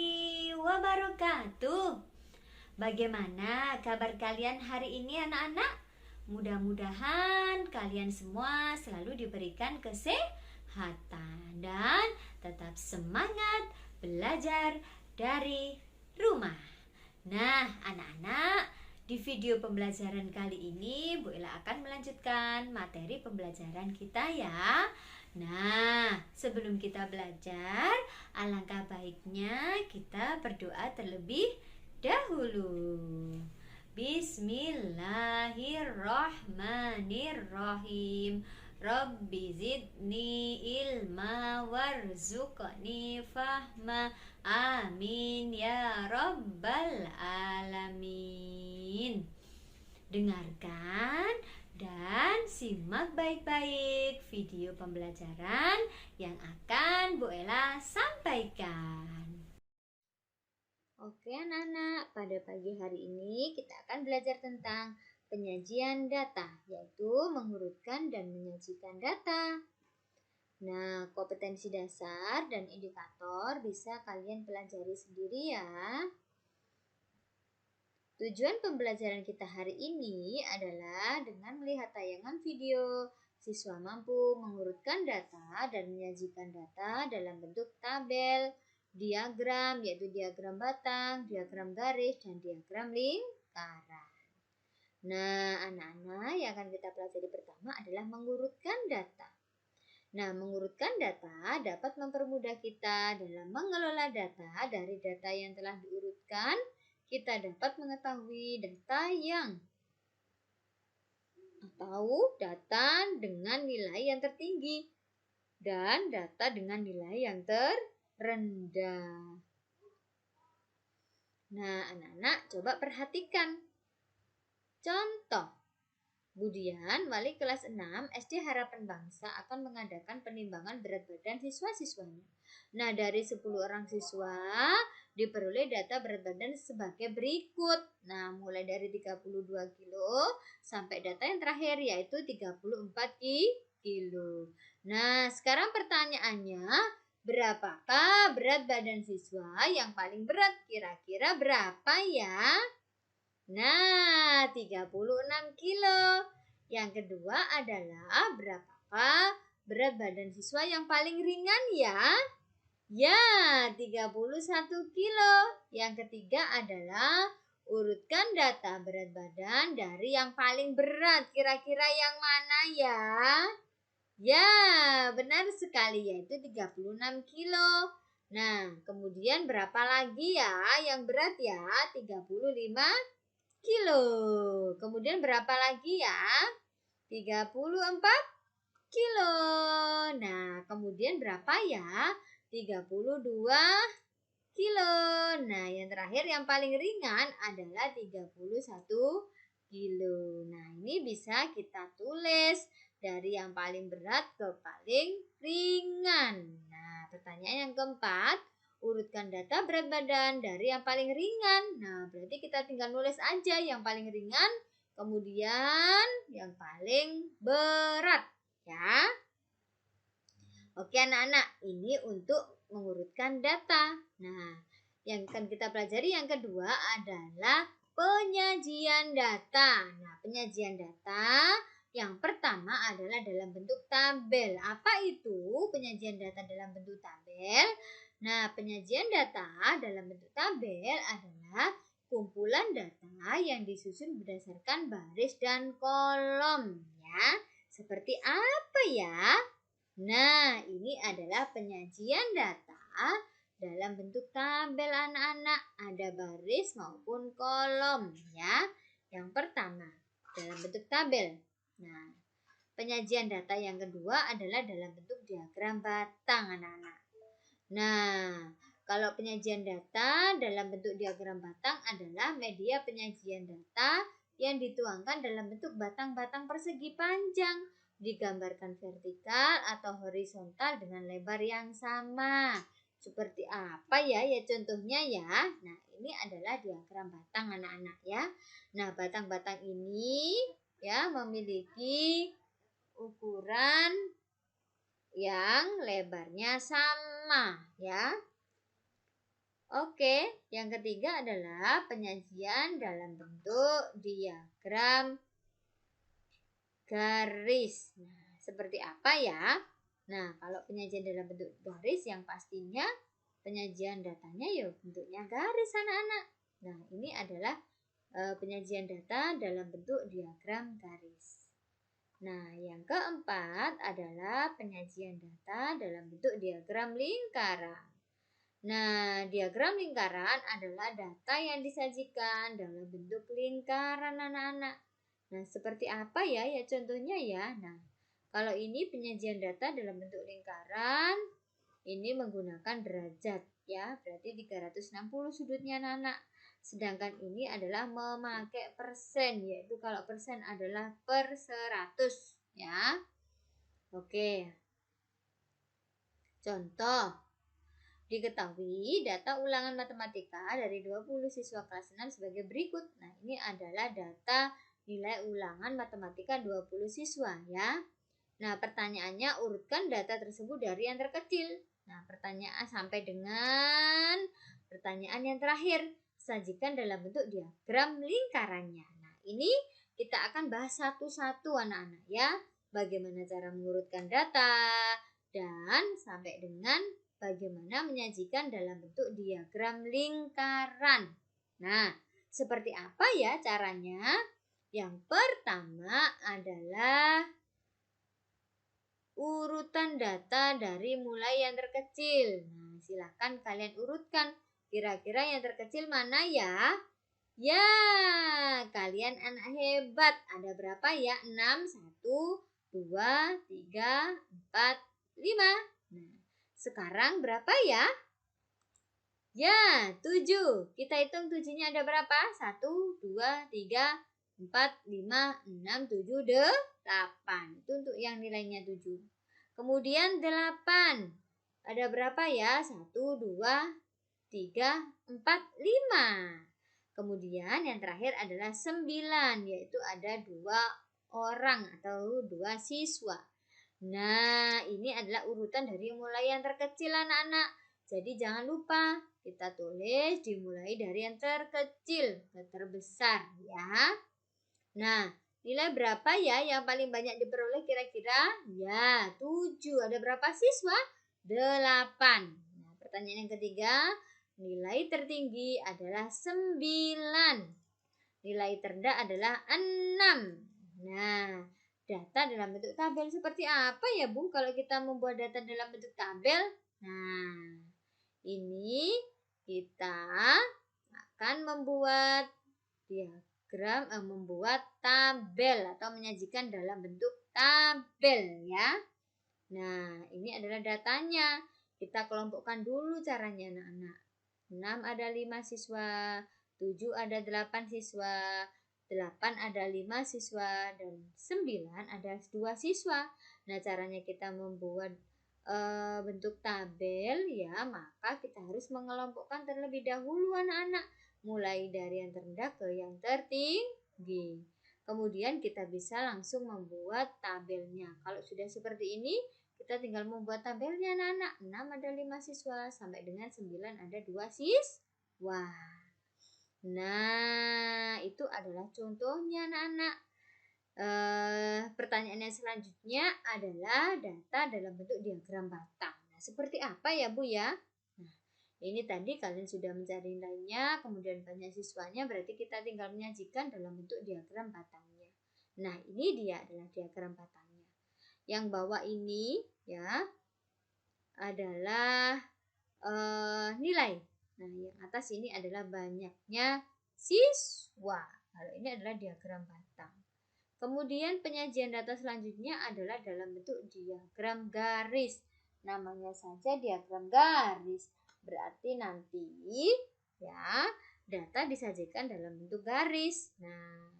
warahmatullahi wabarakatuh. Bagaimana kabar kalian hari ini anak-anak? Mudah-mudahan kalian semua selalu diberikan kesehatan dan tetap semangat belajar dari rumah. Nah, anak-anak, di video pembelajaran kali ini Bu Ella akan melanjutkan materi pembelajaran kita ya. Nah, sebelum kita belajar, alangkah baiknya kita berdoa terlebih dahulu. Bismillahirrahmanirrahim. Rabbi zidni ilma warzuqni fahma. Amin ya rabbal alamin. Dengarkan dan simak baik-baik video pembelajaran yang akan Bu Ella sampaikan. Oke anak-anak, pada pagi hari ini kita akan belajar tentang penyajian data, yaitu mengurutkan dan menyajikan data. Nah, kompetensi dasar dan indikator bisa kalian pelajari sendiri ya. Tujuan pembelajaran kita hari ini adalah dengan melihat tayangan video, siswa mampu mengurutkan data dan menyajikan data dalam bentuk tabel, diagram, yaitu diagram batang, diagram garis, dan diagram lingkaran. Nah, anak-anak, yang akan kita pelajari pertama adalah mengurutkan data. Nah, mengurutkan data dapat mempermudah kita dalam mengelola data. Dari data yang telah diurutkan, kita dapat mengetahui data dengan nilai yang tertinggi dan data dengan nilai yang terendah. Nah, anak-anak coba perhatikan. Contoh, Budian, wali kelas 6 SD Harapan Bangsa akan mengadakan penimbangan berat badan siswa-siswanya. Nah, dari 10 orang siswa diperoleh data berat badan sebagai berikut. Nah, mulai dari 32 kilo sampai data yang terakhir yaitu 34 kilo. Nah, sekarang pertanyaannya, berapakah berat badan siswa yang paling berat? Kira-kira berapa ya? Nah, 36 kilo. Yang kedua adalah berapakah berat badan siswa yang paling ringan ya? Ya, 31 kilo. Yang ketiga adalah urutkan data berat badan dari yang paling berat. Kira-kira yang mana ya? Ya, benar sekali, yaitu 36 kilo. Nah, kemudian berapa lagi ya yang berat ya? 35 kilo. Kemudian berapa lagi ya? 34 kilo. Nah, kemudian berapa ya? 32 kilo. Nah, yang terakhir yang paling ringan adalah 31 kilo. Nah, ini bisa kita tulis dari yang paling berat ke paling ringan. Nah, pertanyaan yang keempat, urutkan data berat badan dari yang paling ringan. Nah, berarti kita tinggal nulis aja yang paling ringan, kemudian yang paling berat, ya. Oke anak-anak, ini untuk mengurutkan data. Nah, yang akan kita pelajari yang kedua adalah penyajian data. Nah, penyajian data yang pertama adalah dalam bentuk tabel. Apa itu penyajian data dalam bentuk tabel? Nah, penyajian data dalam bentuk tabel adalah kumpulan data yang disusun berdasarkan baris dan kolom, ya. Seperti apa ya? Nah, ini adalah penyajian data dalam bentuk tabel anak-anak. Ada baris maupun kolom, ya. Yang pertama, dalam bentuk tabel. Nah, penyajian data yang kedua adalah dalam bentuk diagram batang anak-anak. Nah, kalau penyajian data dalam bentuk diagram batang adalah media penyajian data yang dituangkan dalam bentuk batang-batang persegi panjang, digambarkan vertikal atau horizontal dengan lebar yang sama. Seperti apa ya contohnya ya? Nah, ini adalah diagram batang anak-anak ya. Nah, batang-batang ini ya memiliki ukuran yang lebarnya sama ya. Oke, yang ketiga adalah penyajian dalam bentuk diagram garis. Nah, seperti apa ya? Nah, kalau penyajian dalam bentuk garis yang pastinya penyajian datanya ya bentuknya garis anak-anak. Nah, ini adalah penyajian data dalam bentuk diagram garis. Nah, yang keempat adalah penyajian data dalam bentuk diagram lingkaran. Nah, diagram lingkaran adalah data yang disajikan dalam bentuk lingkaran anak-anak. Nah, seperti apa ya? Ya contohnya ya. Nah, kalau ini penyajian data dalam bentuk lingkaran, ini menggunakan derajat ya, berarti 360 sudutnya anak-anak. Sedangkan ini adalah memakai persen, yaitu kalau persen adalah per 100 ya. Oke. Contoh, diketahui data ulangan matematika dari 20 siswa kelas 6 sebagai berikut. Nah, ini adalah data nilai ulangan matematika 20 siswa ya. Nah, pertanyaannya urutkan data tersebut dari yang terkecil. Nah, pertanyaan sampai dengan pertanyaan yang terakhir. Sajikan dalam bentuk diagram lingkarannya. Nah, ini kita akan bahas satu-satu anak-anak ya. Bagaimana cara mengurutkan data dan sampai dengan bagaimana menyajikan dalam bentuk diagram lingkaran. Nah, seperti apa ya caranya? Yang pertama adalah urutan data dari mulai yang terkecil. Nah, silakan kalian urutkan. Kira-kira yang terkecil mana ya? Ya, kalian anak hebat. Ada berapa ya? 6, 1, 2, 3, 4, 5. Nah, sekarang berapa ya? Ya, 7. Kita hitung 7-nya ada berapa? 1, 2, 3, 4, 5, 6, 7, 8. Itu untuk yang nilainya 7. Kemudian 8. Ada berapa ya? 1, 2, 3, 4, 5. Kemudian yang terakhir adalah 9, yaitu ada 2 orang atau 2 siswa. Nah, ini adalah urutan dari mulai yang terkecil anak-anak. Jadi jangan lupa kita tulis dimulai dari yang terkecil ke terbesar ya. Nah, nilai berapa ya yang paling banyak diperoleh kira-kira? Ya, 7. Ada berapa siswa? 8. Nah, pertanyaan yang ketiga, nilai tertinggi adalah 9. Nilai terendah adalah 6. Nah, data dalam bentuk tabel seperti apa ya, Bu? Kalau kita membuat data dalam bentuk tabel? Nah, ini kita akan membuat membuat tabel atau menyajikan dalam bentuk tabel ya. Nah, ini adalah datanya. Kita kelompokkan dulu caranya anak-anak. 6 ada 5 siswa, 7 ada 8 siswa, 8 ada 5 siswa, dan 9 ada 2 siswa. Nah, caranya kita membuat bentuk tabel ya, maka kita harus mengelompokkan terlebih dahulu anak-anak, mulai dari yang terendah ke yang tertinggi. Kemudian kita bisa langsung membuat tabelnya. Kalau sudah seperti ini, kita tinggal membuat tabelnya anak-anak. 6 ada 5 siswa sampai dengan 9 ada 2 siswa. Nah, itu adalah contohnya anak-anak. Pertanyaan yang selanjutnya adalah data dalam bentuk diagram batang. Nah, seperti apa ya Bu ya? Nah, ini tadi kalian sudah mencari nilainya, kemudian banyak siswanya, berarti kita tinggal menyajikan dalam bentuk diagram batangnya. Nah, ini dia adalah diagram batangnya. Yang bawah ini ya adalah nilai. Nah, yang atas ini adalah banyaknya siswa. Kalau ini adalah diagram batang. Kemudian penyajian data selanjutnya adalah dalam bentuk diagram garis. Namanya saja diagram garis. Berarti nanti ya data disajikan dalam bentuk garis. Nah,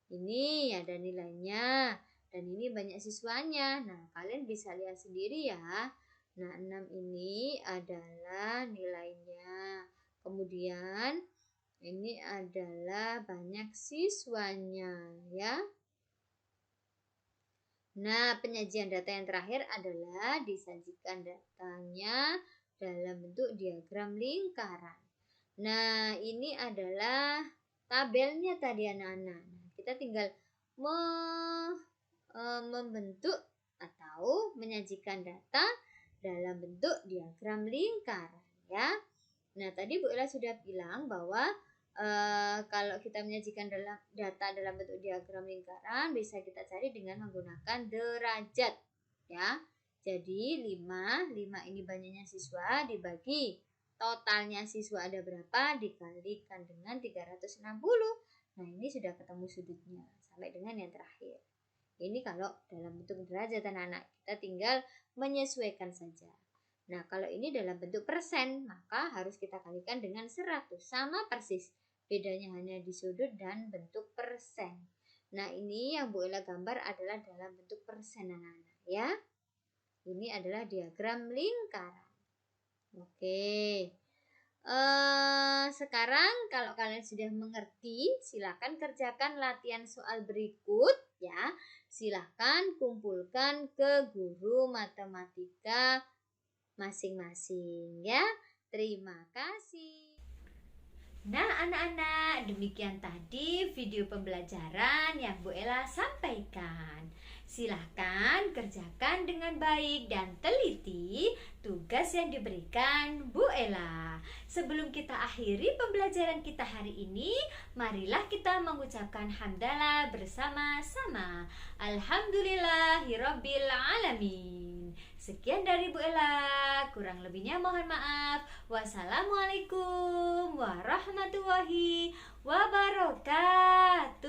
ini ada nilainya dan ini banyak siswanya. Nah, kalian bisa lihat sendiri ya. Nah, 6 ini adalah nilainya. Kemudian ini adalah banyak siswanya ya. Nah, penyajian data yang terakhir adalah disajikan datanya dalam bentuk diagram lingkaran. Nah, ini adalah tabelnya tadi anak-anak. Nah, kita tinggal membentuk atau menyajikan data dalam bentuk diagram lingkaran ya. Nah, tadi Bu Ella sudah bilang bahwa kalau kita menyajikan data dalam bentuk diagram lingkaran bisa kita cari dengan menggunakan derajat ya. Jadi 5 ini banyaknya siswa dibagi totalnya siswa ada berapa dikalikan dengan 360. Nah, ini sudah ketemu sudutnya sampai dengan yang terakhir. Ini kalau dalam bentuk derajat anak-anak, kita tinggal menyesuaikan saja. Nah, kalau ini dalam bentuk persen, maka harus kita kalikan dengan 100. Sama persis. Bedanya hanya di sudut dan bentuk persen. Nah, ini yang Bu Ella gambar adalah dalam bentuk persen anak-anak ya. Ini adalah diagram lingkaran. Oke. Sekarang kalau kalian sudah mengerti, silakan kerjakan latihan soal berikut ya. Silakan kumpulkan ke guru matematika masing-masing ya. Terima kasih. Nah anak-anak, demikian tadi video pembelajaran yang Bu Ella sampaikan. Silahkan kerjakan dengan baik dan teliti tugas yang diberikan Bu Ella. Sebelum kita akhiri pembelajaran kita hari ini, marilah kita mengucapkan hamdalah bersama-sama. Alhamdulillahirabbil alamin. Sekian dari Bu Ella, kurang lebihnya mohon maaf. Wassalamualaikum warahmatullahi wabarakatuh.